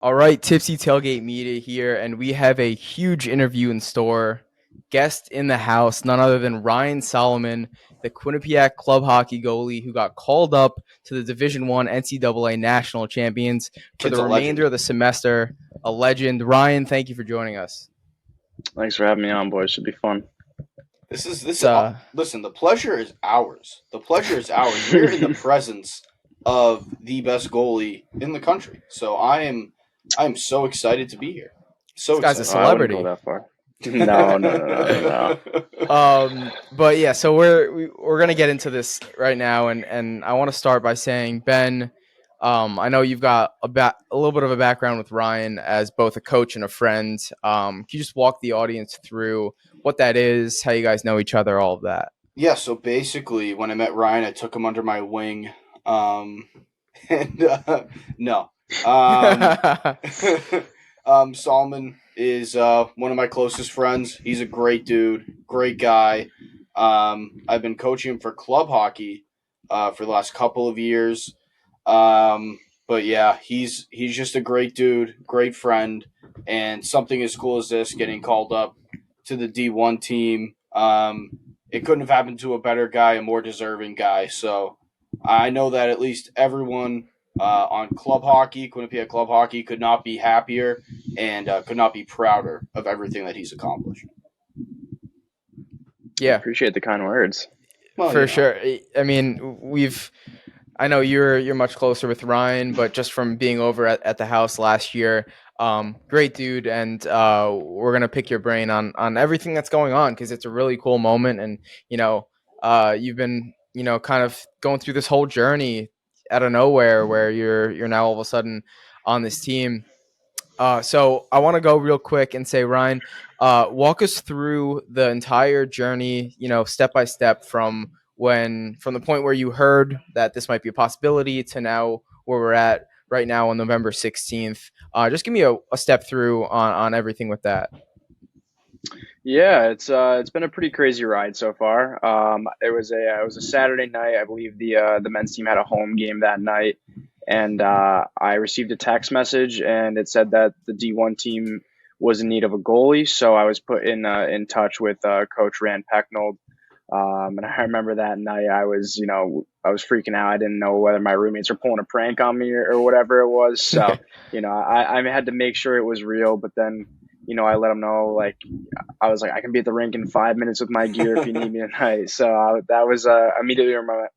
All right, Tipsy Tailgate Media here, and we have a huge interview in store. Guest in the house, none other than Ryan Solomon, the Quinnipiac club hockey goalie who got called up to the Division One NCAA national champions for Kid's the a remainder legend. of the semester. A legend. Ryan, thank you for joining us. Thanks for having me on, boys. Should be fun. This is It's this. Listen, the pleasure is ours. The pleasure is ours. We're in the presence of the best goalie in the country. So I am so excited to be here. this So guy's a Oh, excited. I wouldn't go celebrity. that far. No. But yeah, so we're gonna get into this right now, and I want to start by saying, Ben, I know you've got a little bit of a background with Ryan as both a coach and a friend. Can you just walk the audience through what that is, how you guys know each other, all of that? Yeah. So basically, when I met Ryan, I took him under my wing. And no. Um, Solomon is one of my closest friends. He's a great dude, great guy. I've been coaching him for club hockey for the last couple of years. But yeah, he's just a great dude, great friend, and something as cool as this getting called up to the D1 team. It couldn't have happened to a better guy, a more deserving guy. So I know that at least everyone on club hockey, Quinnipiac club hockey, could not be happier and could not be prouder of everything that he's accomplished. Yeah, Appreciate the kind words. Well, for sure. I mean, I know you're much closer with Ryan, but just from being over at the house last year, great dude, and we're gonna pick your brain on everything that's going on because it's a really cool moment, and you've been kind of going through this whole journey out of nowhere where you're now all of a sudden on this team. So I want to go real quick and say, Ryan, walk us through the entire journey, step by step from the point where you heard that this might be a possibility to now where we're at right now on November 16th. Just give me a step through on everything with that. Yeah, it's been a pretty crazy ride so far. It was a Saturday night. I believe the men's team had a home game that night, and I received a text message, and it said that the D1 team was in need of a goalie. So I was put in touch with Coach Rand Pecknold. And I remember that night I was freaking out. I didn't know whether my roommates were pulling a prank on me or whatever it was. So, I had to make sure it was real, but then, I let them know, like, I was like, I can be at the rink in 5 minutes with my gear if you need me tonight. So that was immediately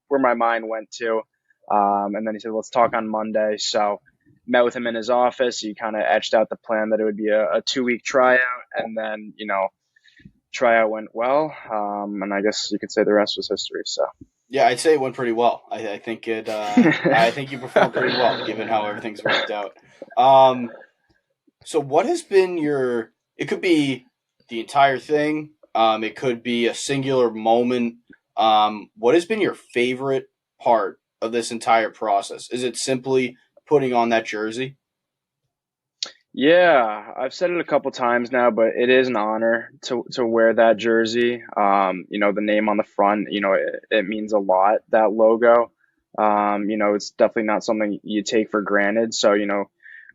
where my mind went to. And then he said, let's talk on Monday. So met with him in his office. He kind of etched out the plan that it would be a 2 week tryout. And then, tryout went well. And I guess you could say the rest was history. So. yeah, I'd say it went pretty well. I think it. I think you performed pretty well given how everything's worked out. Um, so what has been your? It could be the entire thing. It could be a singular moment. What has been your favorite part of this entire process? Is it simply putting on that jersey? Yeah, I've said it a couple times now, but it is an honor to wear that jersey. The name on the front, it means a lot, that logo. It's definitely not something you take for granted. So,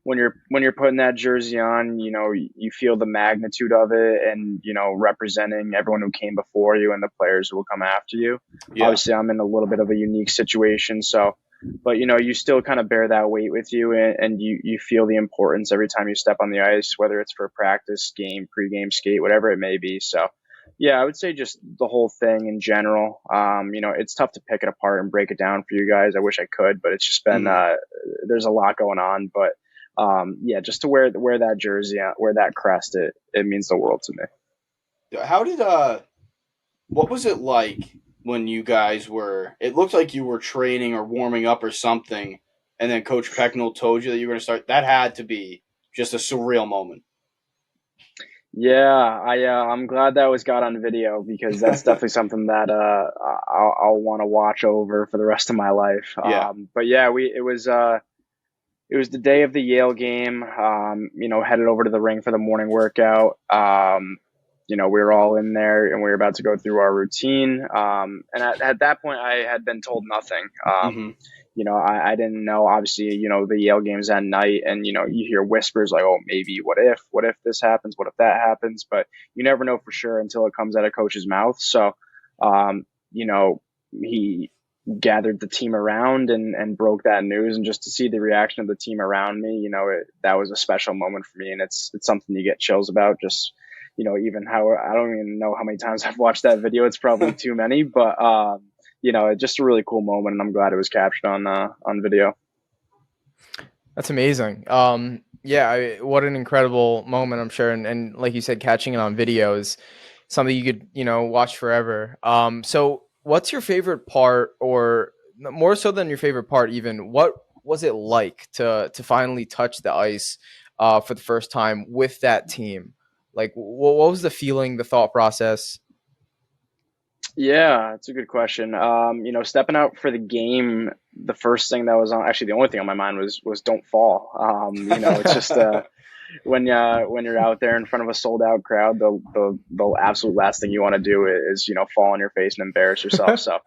when you're putting that jersey on, you feel the magnitude of it and, representing everyone who came before you and the players who will come after you. Yeah. Obviously, I'm in a little bit of a unique situation, so but you still kind of bear that weight with you, and you feel the importance every time you step on the ice, whether it's for practice, game, pregame skate, whatever it may be. So yeah, I would say just the whole thing in general. It's tough to pick it apart and break it down for you guys. I wish I could, but it's just been Mhm. there's a lot going on. But yeah, just to wear that jersey, wear that crest, it means the world to me. How did what was it like when you guys were? It looked like you were training or warming up or something, and then Coach Pecknell told you that you were going to start. That had to be just a surreal moment. Yeah, I'm glad that was got on video because that's definitely something that I'll want to watch over for the rest of my life. Yeah. But yeah, it was the day of the Yale game. Headed over to the ring for the morning workout. We were all in there and we were about to go through our routine. And at that point, I had been told nothing. Hmm. I didn't know, obviously, the Yale game's at night, and, you hear whispers like, oh, maybe what if this happens? What if that happens? But you never know for sure until it comes out of coach's mouth. So, um, he gathered the team around and broke that news, and just to see the reaction of the team around me, that was a special moment for me. And it's something you get chills about. Just, even how, I don't even know how many times I've watched that video. It's probably too many, but, just a really cool moment, and I'm glad it was captured on video. That's amazing. Yeah, what an incredible moment, I'm sure. And like you said, catching it on video is something you could, watch forever. So what's your favorite part, or more so than your favorite part even, what was it like to finally touch the ice for the first time with that team? Like, what was the feeling, the thought process? Yeah, it's a good question. Stepping out for the game, the first thing that was on, actually the only thing on my mind was don't fall. It's just when you're out there in front of a sold out crowd, the absolute last thing you want to do is fall on your face and embarrass yourself. So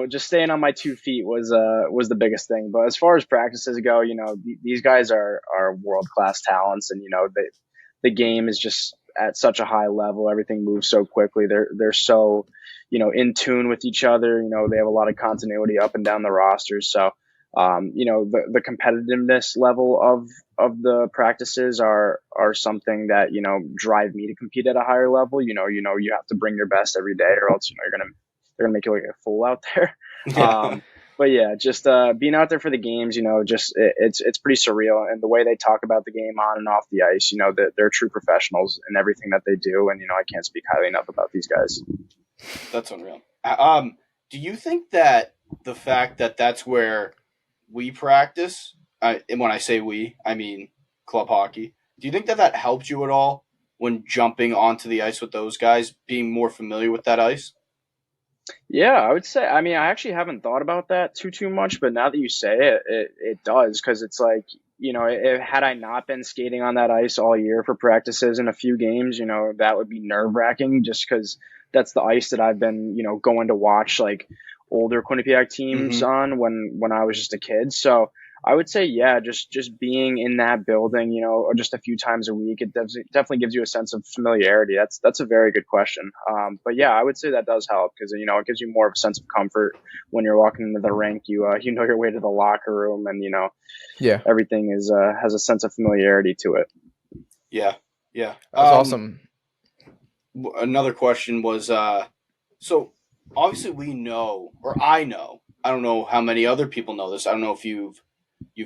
just staying on my 2 feet was the biggest thing. But as far as practices go, these guys are world class talents, and the game is just at such a high level. Everything moves so quickly. They're so in tune with each other. They have a lot of continuity up and down the rosters. So the competitiveness level of the practices are something that drive me to compete at a higher level. You have to bring your best every day, or else they're gonna make you like a fool out there. Yeah. But yeah, just being out there for the games, it's pretty surreal, and the way they talk about the game on and off the ice, that they're true professionals in everything that they do, and I can't speak highly enough about these guys. That's unreal. Do you think that the fact that that's where we practice, and when I say we, I mean club hockey, do you think that helped you at all when jumping onto the ice with those guys, being more familiar with that ice? Yeah, I would say. I mean, I actually haven't thought about that too much, but now that you say it, it does, because it's like, had I not been skating on that ice all year for practices and a few games, that would be nerve wracking, just because that's the ice that I've been, going to watch like older Quinnipiac teams Mm-hmm. on when I was just a kid. So I would say, yeah, just being in that building, or just a few times a week, it definitely gives you a sense of familiarity. That's a very good question. But yeah, I would say that does help, because it gives you more of a sense of comfort when you're walking into the rink. You know your way to the locker room, and Yeah, everything has a sense of familiarity to it. Yeah, yeah. that was awesome. Another question was, so obviously we know, or I know, I don't know how many other people know this. I don't know if you've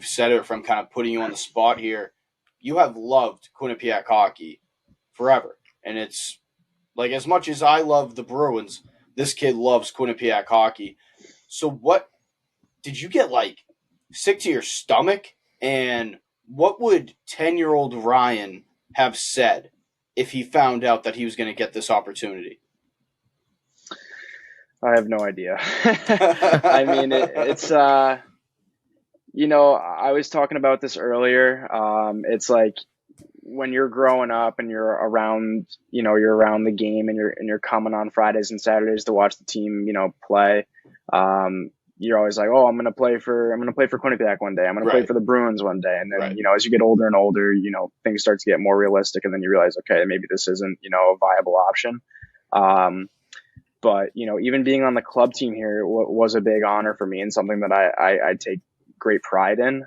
said it, from kind of putting you on the spot here. You have loved Quinnipiac hockey forever, and it's like, as much as I love the Bruins, this kid loves Quinnipiac hockey. So what did you get, like, sick to your stomach? And what would 10-year-old Ryan have said if he found out that he was going to get this opportunity? I have no idea. I mean, it's I was talking about this earlier. It's like, when you're growing up and you're around, you're around the game, and you're coming on Fridays and Saturdays to watch the team, play. You're always like, oh, I'm gonna play for Quinnipiac one day. I'm gonna play Right. for the Bruins one day. And then, Right. as you get older and older, things start to get more realistic, and then you realize, okay, maybe this isn't, a viable option. But even being on the club team here was a big honor for me, and something that I take great pride in.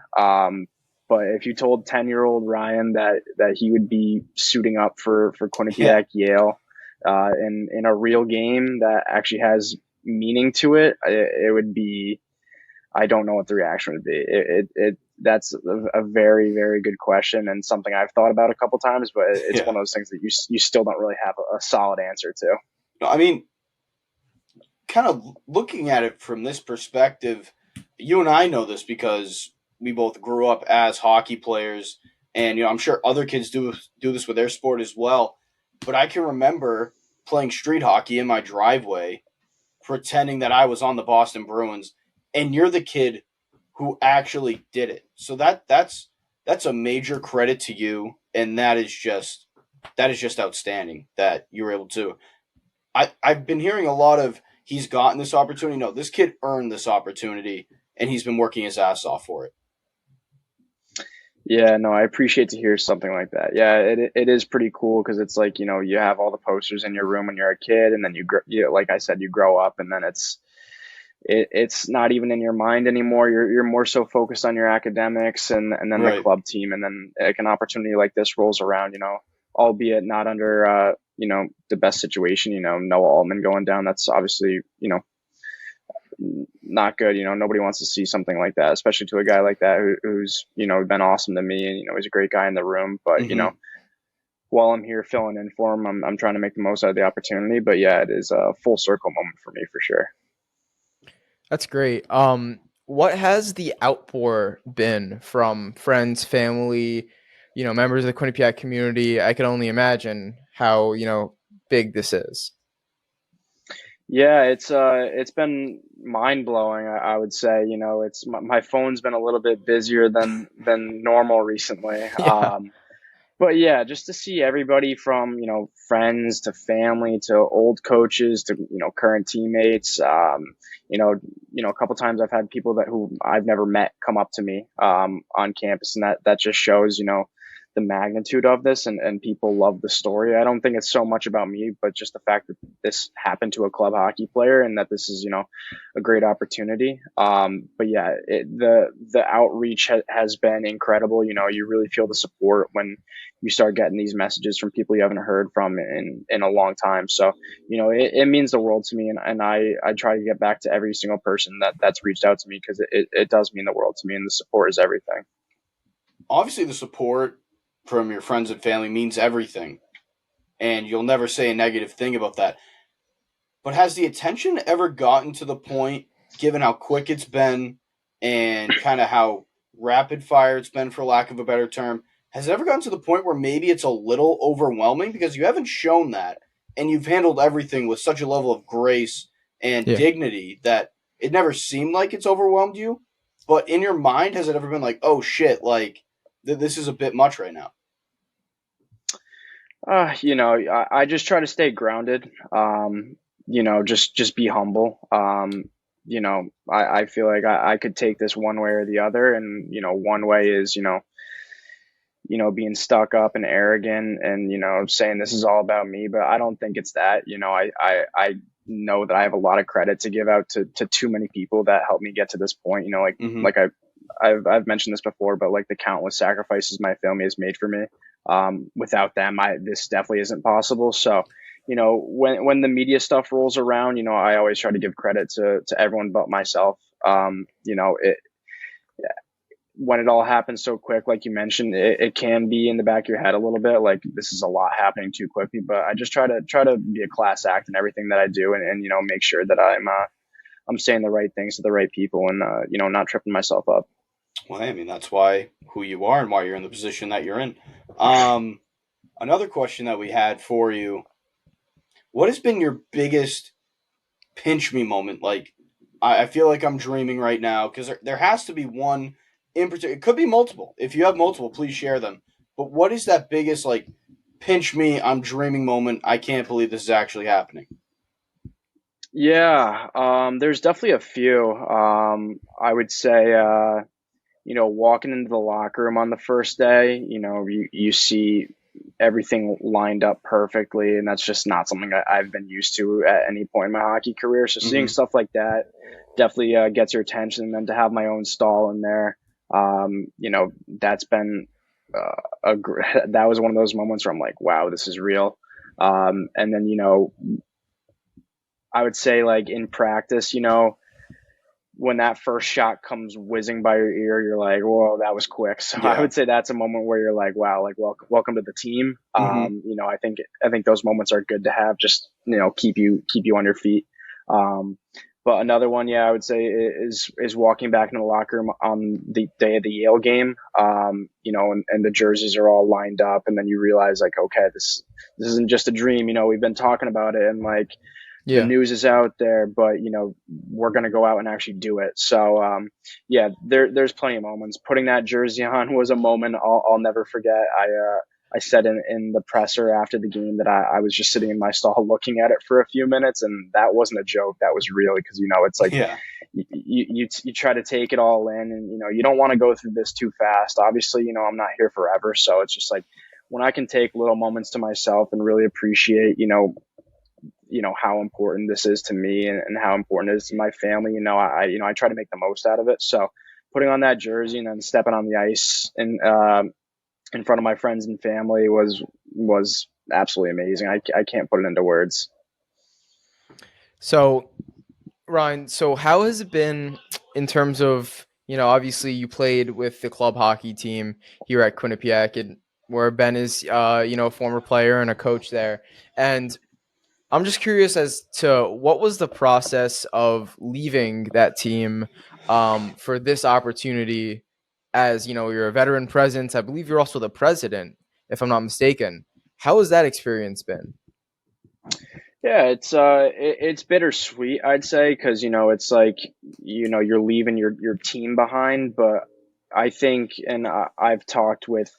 But if you told 10-year-old Ryan that he would be suiting up for Quinnipiac, Yale, in a real game that actually has meaning to it, it would be, I don't know what the reaction would be. That's a very, very good question, and something I've thought about a couple times, but it's Yeah. one of those things that you still don't really have a solid answer to. No, I mean, kind of looking at it from this perspective, you and I know this because we both grew up as hockey players, and I'm sure other kids do this with their sport as well. But I can remember playing street hockey in my driveway, pretending that I was on the Boston Bruins, and you're the kid who actually did it. So that's a major credit to you, and that is just outstanding that you were able to. I've been hearing a lot of, he's gotten this opportunity. No, this kid earned this opportunity, and he's been working his ass off for it. Yeah, no, I appreciate to hear something like that. Yeah, it is pretty cool because it's like, you have all the posters in your room when you're a kid, and then like I said, you grow up, and then it's not even in your mind anymore. You're more so focused on your academics and then the Right. club team, and then like an opportunity like this rolls around, albeit not under the best situation. Noah Altman going down. That's obviously not good. Nobody wants to see something like that, especially to a guy like that who's been awesome to me, and he's a great guy in the room. But Mm-hmm. while I'm here filling in for him, I'm trying to make the most out of the opportunity. But yeah, it is a full circle moment for me for sure. That's great. What has the outpour been from friends, family, members of the Quinnipiac community? I can only imagine how, big this is. Yeah, it's been mind blowing. I would say, it's my phone's been a little bit busier than normal recently. Yeah. But yeah, just to see everybody from, friends to family to old coaches to, current teammates. A couple times I've had people who I've never met come up to me on campus, and that just shows, the magnitude of this, and people love the story. I don't think it's so much about me, but just the fact that this happened to a club hockey player and that this is, a great opportunity. But yeah, the outreach has been incredible. You really feel the support when you start getting these messages from people you haven't heard from in a long time. So, it means the world to me. And I try to get back to every single person that's reached out to me, because it does mean the world to me, and the support is everything. Obviously, the support from your friends and family means everything, and you'll never say a negative thing about that. But has the attention ever gotten to the point, given how quick it's been and kind of how rapid fire it's been, for lack of a better term, has it ever gotten to the point where maybe it's a little overwhelming because you haven't shown that and you've handled everything with such a level of grace and Yeah. dignity that it never seemed like it's overwhelmed you? But in your mind, has it ever been like, oh shit, like this is a bit much right now? I just try to stay grounded. Just be humble. I feel like I could take this one way or the other, and one way is being stuck up and arrogant and saying this is all about me, but I don't think it's that. I know that I have a lot of credit to give out to too many people that helped me get to this point. Mm-hmm. Like I've mentioned this before, but like the countless sacrifices my family has made for me. Without them, this definitely isn't possible. So, when the media stuff rolls around, I always try to give credit to everyone but myself. When it all happens so quick, like you mentioned, it can be in the back of your head a little bit, like this is a lot happening too quickly. But I just try to be a class act in everything that I do, and make sure that I'm saying the right things to the right people, and not tripping myself up. Well, I mean, that's why who you are and why you're in the position that you're in. Another question that we had for you: what has been your biggest pinch me moment? Like, I feel like I'm dreaming right now because there has to be one in particular. It could be multiple. If you have multiple, please share them. But what is that biggest, like, pinch me, I'm dreaming moment? I can't believe this is actually happening. Yeah, there's definitely a few. I would say, walking into the locker room on the first day, you see everything lined up perfectly, and that's just not something I've been used to at any point in my hockey career. So Mm-hmm. seeing stuff like that definitely gets your attention. And then to have my own stall in there, that's been that was one of those moments where I'm like, wow, this is real. And then I would say, like, in practice, when that first shot comes whizzing by your ear, you're like, whoa, that was quick. So I Yeah. would say that's a moment where you're like, wow, like, welcome to the team. Mm-hmm. I think those moments are good to have, just, keep you on your feet. But another one, yeah, I would say is walking back into the locker room on the day of the Yale game, and the jerseys are all lined up, and then you realize, like, okay, this isn't just a dream. We've been talking about it, and like, the Yeah. news is out there, but we're going to go out and actually do it. So yeah, there's plenty of moments. Putting that jersey on was a moment I'll never forget. I said in the presser after the game that I was just sitting in my stall looking at it for a few minutes, and that wasn't a joke. That was real, because it's like Yeah. you try to take it all in, and you don't want to go through this too fast. Obviously, I'm not here forever, so it's just like when I can take little moments to myself and really appreciate how important this is to me, and how important it is to my family. I try to make the most out of it. So putting on that jersey and then stepping on the ice and in front of my friends and family was absolutely amazing. I can't put it into words. So, Ryan, so how has it been in terms of, obviously you played with the club hockey team here at Quinnipiac, and where Ben is, a former player and a coach there. And I'm just curious as to what was the process of leaving that team for this opportunity, as, you're a veteran presence. I believe you're also the president, if I'm not mistaken. How has that experience been? Yeah, it's bittersweet, I'd say, because it's like you're leaving your team behind, but I think, and I've talked with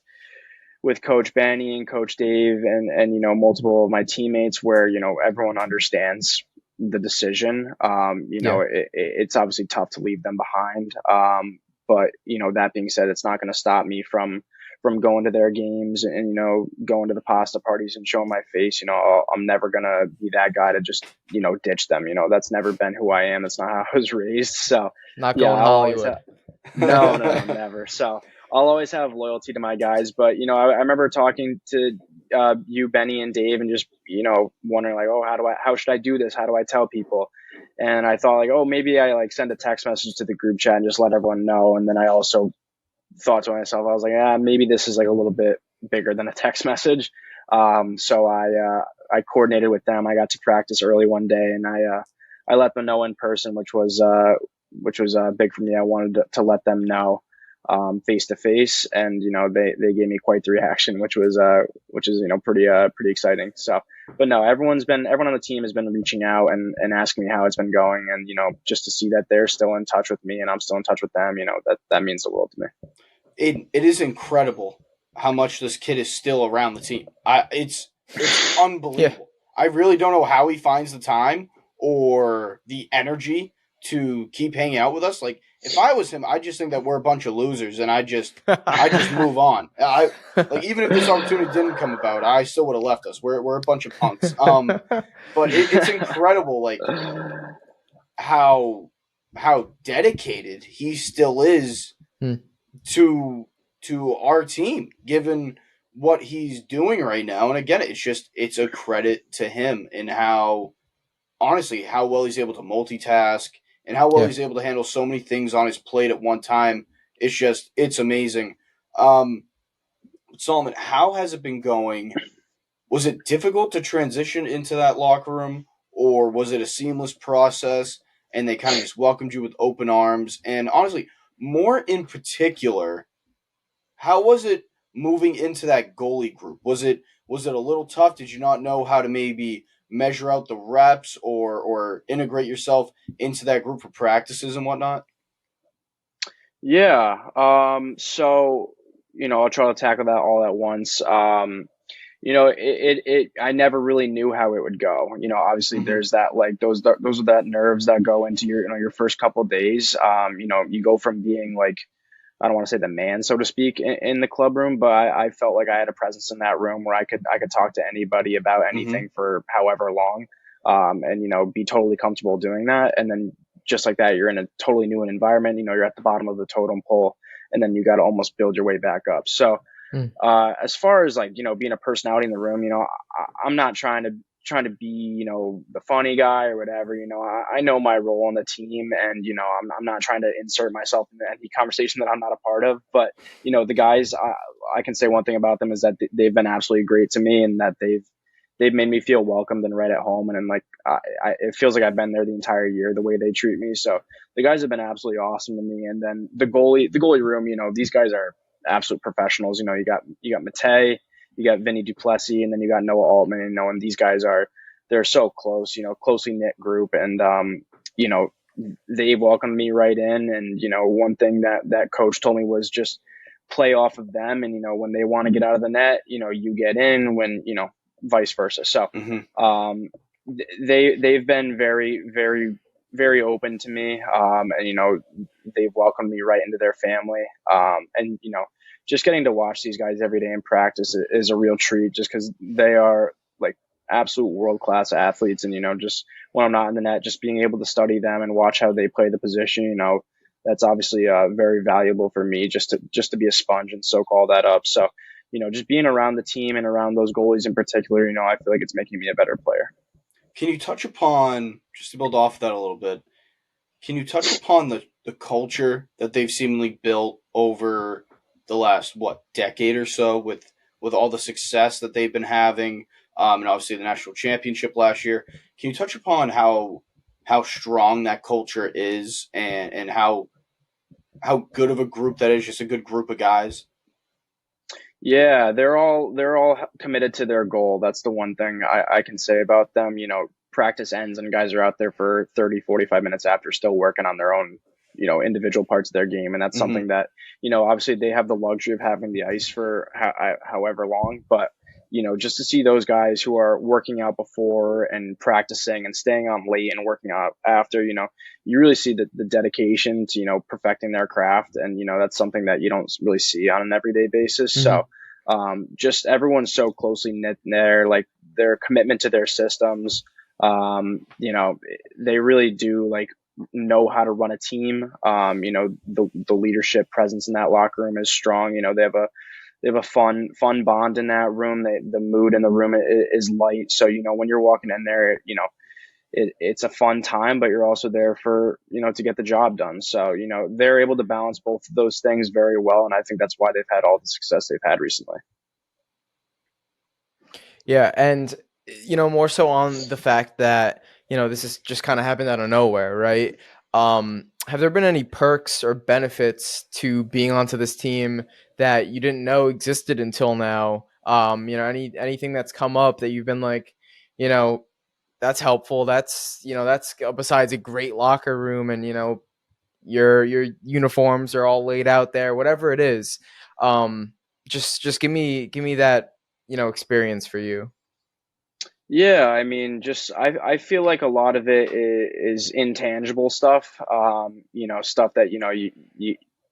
Coach Benny and Coach Dave and multiple of my teammates, where everyone understands the decision. Yeah. It's obviously tough to leave them behind, but that being said, it's not going to stop me from going to their games and going to the pasta parties and showing my face. I'm never gonna be that guy to just ditch them. That's never been who I am. It's not how I was raised. So Not yeah, going I'll always Hollywood. have no, never. So I'll always have loyalty to my guys. But I remember talking to you, Benny, and Dave, and just wondering like, oh, how should I do this? How do I tell people? And I thought like, oh, maybe I like send a text message to the group chat and just let everyone know. And then I also thought to myself, I was like, maybe this is like a little bit bigger than a text message. So I coordinated with them. I got to practice early one day, and I let them know in person, which was big for me. I wanted to let them know face to face, and they gave me quite the reaction, which is pretty exciting. So, but no, everyone on the team has been reaching out and asking me how it's been going, and just to see that they're still in touch with me and I'm still in touch with them, that means the world to me. It is incredible how much this kid is still around the team. It's Yeah. unbelievable. I really don't know how he finds the time or the energy to keep hanging out with us. Like if I was him, I just think that we're a bunch of losers, and I just move on. I like even if this opportunity didn't come about, I still would have left us. We're a bunch of punks. But it's incredible, like how how dedicated he still is Hmm. to our team, given what he's doing right now. And again, it's a credit to him and how honestly how well he's able to multitask and how well Yeah. he's able to handle so many things on his plate at one time. It's amazing. Um, Solomon, how has it been going? Was it difficult to transition into that locker room, or was it a seamless process and they kind of just welcomed you with open arms? And honestly, more in particular, how was it moving into that goalie group? Was it a little tough? Did you not know how to maybe measure out the reps or integrate yourself into that group for practices and whatnot? Yeah. So I'll try to tackle that all at once. I never really knew how it would go. Obviously Mm-hmm. there's that, like, those are that nerves that go into your first couple of days. You go from being like, I don't want to say the man, so to speak, in the club room, but I felt like I had a presence in that room where I could talk to anybody about Mm-hmm. anything for however long, and be totally comfortable doing that. And then just like that, you're in a totally new environment. You're at the bottom of the totem pole, and then you got to almost build your way back up. So Hmm. as far as like being a personality in the room, I'm not trying to be the funny guy or whatever. I know my role on the team, and I'm not trying to insert myself into any conversation that I'm not a part of. But the guys, I can say one thing about them is that they've been absolutely great to me, and that they've made me feel welcomed and right at home. And like it feels like I've been there the entire year, the way they treat me. So the guys have been absolutely awesome to me. And then the goalie room, these guys are absolute professionals. You got Matei, you got Vinny Duplessis, and then you got Noah Altman. And these guys they're so close, closely knit group. And you know, they welcomed me right in. And one thing that coach told me was just play off of them. And, when they want to get out of the net, you get in when, vice versa. So, Mm-hmm. they've been very, very, very open to me. And, they've welcomed me right into their family. And, just getting to watch these guys every day in practice is a real treat, just because they are like absolute world-class athletes. And, just when I'm not in the net, just being able to study them and watch how they play the position, that's obviously very valuable for me, just to be a sponge and soak all that up. So, just being around the team and around those goalies in particular, I feel like it's making me a better player. Can you touch upon, just to build off of that a little bit, can you touch upon the culture that they've seemingly built over the last, decade or so with all the success that they've been having, and obviously the national championship last year? Can you touch upon how strong that culture is, and how good of a group that is, just a good group of guys? Yeah, they're all committed to their goal. That's the one thing I can say about them. Practice ends and guys are out there for 30, 45 minutes after, still working on their own, individual parts of their game. And that's Mm-hmm. something that, obviously they have the luxury of having the ice for however long, but just to see those guys who are working out before and practicing and staying on late and working out after, you really see the dedication to, perfecting their craft. And, that's something that you don't really see on an everyday basis. Mhm. So, just everyone's so closely knit there, like their commitment to their systems. They really do like know how to run a team. The leadership presence in that locker room is strong. They have a fun bond in that room. The mood in the room is light. So, when you're walking in there, it's a fun time, but you're also there for, to get the job done. So, they're able to balance both of those things very well. And I think that's why they've had all the success they've had recently. Yeah, and more so on the fact that this has just kind of happened out of nowhere, right? Have there been any perks or benefits to being onto this team that you didn't know existed until now? Anything that's come up that you've been like, that's helpful. That's besides a great locker room, and your uniforms are all laid out there, whatever it is. Just give me that experience for you. Yeah, I mean, I feel like a lot of it is intangible stuff. Stuff that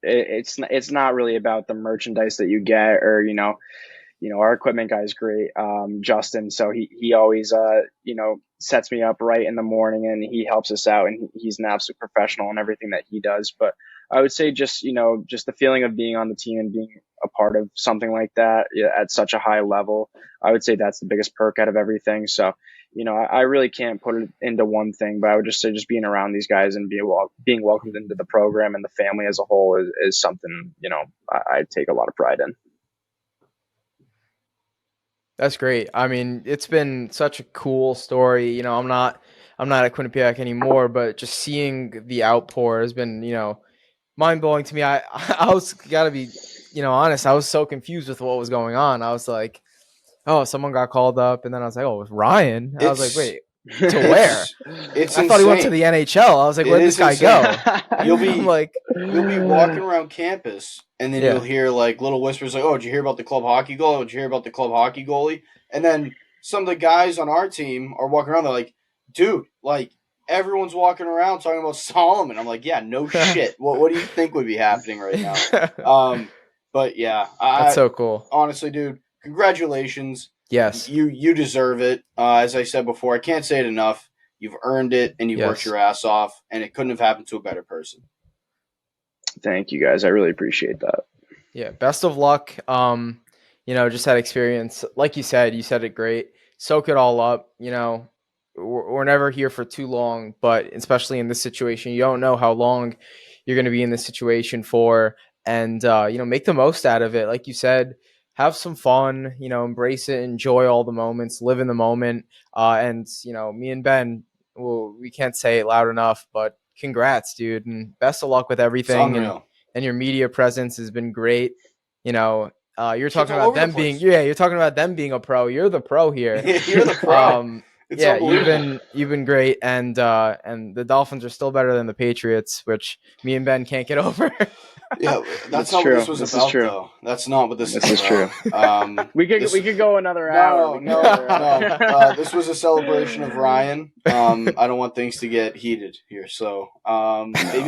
it's not really about the merchandise that you get, or our equipment guy is great, Justin. So he always sets me up right in the morning, and he helps us out, and he's an absolute professional in everything that he does. But I would say just the feeling of being on the team and being a part of something like that, yeah, at such a high level, I would say that's the biggest perk out of everything. So, I really can't put it into one thing, but I would just say just being around these guys and being welcomed into the program and the family as a whole is something, I take a lot of pride in. That's great. I mean, it's been such a cool story. I'm not at Quinnipiac anymore, but just seeing the outpour has been, mind blowing to me. I was gotta be, honest. I was so confused with what was going on. I was like, oh, someone got called up, and then I was like, oh, it was Ryan. I was like, It's wait, to where? it's I thought he went to insane. the NHL. I was like, It where'd this is guy insane. go? You'll I'm be like, you'll be walking around campus, and then you'll yeah, hear like little whispers like, "Oh, did you hear about the club hockey goalie? Oh, did you hear about the club hockey goalie?" And then some of the guys on our team are walking around. They're like, "Dude, like everyone's walking around talking about Solomon." I'm like, "Yeah, no shit. What do you think would be happening right now?" But yeah, that's I so cool. honestly, dude, congratulations. Yes, You deserve it. As I said before, I can't say it enough. You've earned it, and you've worked yes. your ass off, and it couldn't have happened to a better person. Thank you guys. I really appreciate that. Yeah, best of luck. Just that experience. Like you said it great. Soak it all up. We're never here for too long, but especially in this situation, you don't know how long you're going to be in this situation for. And, make the most out of it. Like you said, have some fun, embrace it, enjoy all the moments, live in the moment. And, me and Ben, well, we can't say it loud enough, but congrats, dude. And best of luck with It's everything. And unreal. your media presence has been great. You're Kids talking all about over the them being, place. yeah, you're talking about them being a pro. You're the pro here. You're the pro. It's Yeah, you've unbelievable. been great, and the Dolphins are still better than the Patriots, which me and Ben can't get over. Yeah, that's That's not what true. this was This is about, true. though. That's not what this This is is true. about. We This- could go another hour. We could go another hour. no. This was a celebration of Ryan. I don't want things to get heated here, so maybe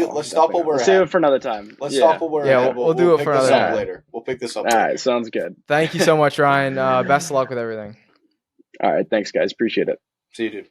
No, let's stop definitely while not. we're Let's save ahead. it for another time. Let's Yeah. stop while we're Yeah, ahead. we'll do it pick for this another up time. later. We'll pick this up All later. right. Sounds good. Thank you so much, Ryan. Best of luck with everything. All right. Thanks, guys. Appreciate it. See you, dude.